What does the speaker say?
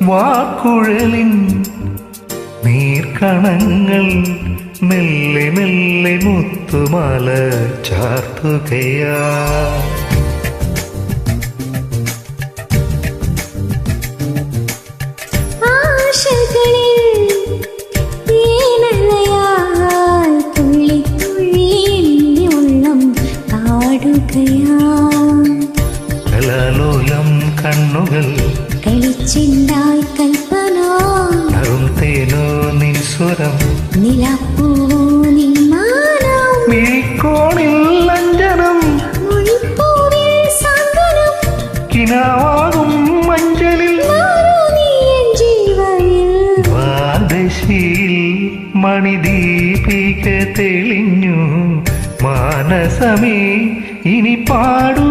വാക്കുഴലിൻ നീർക്കണങ്ങൾ മെല്ലെ മെല്ലെ മുത്തുമാല ചാർത്തുകയാ. കലാലോലം കണ്ണുകൾ കളിച്ചിണ്ടായി കൽപ്പന അറും തേനോ നിൻ സ്വരം നിലപ്പൂവോ നിൻ മാനം മിഴിക്കോണിൽ അഞ്ജനം മൊഴിപ്പൂവിൽ സാന്ത്വനം കിനാവാകും മഞ്ചലിൽ ദ്വാദശിയിൽ മണിദീപിക തെളിഞ്ഞു. മാനസമേ ഇനി പാടൂ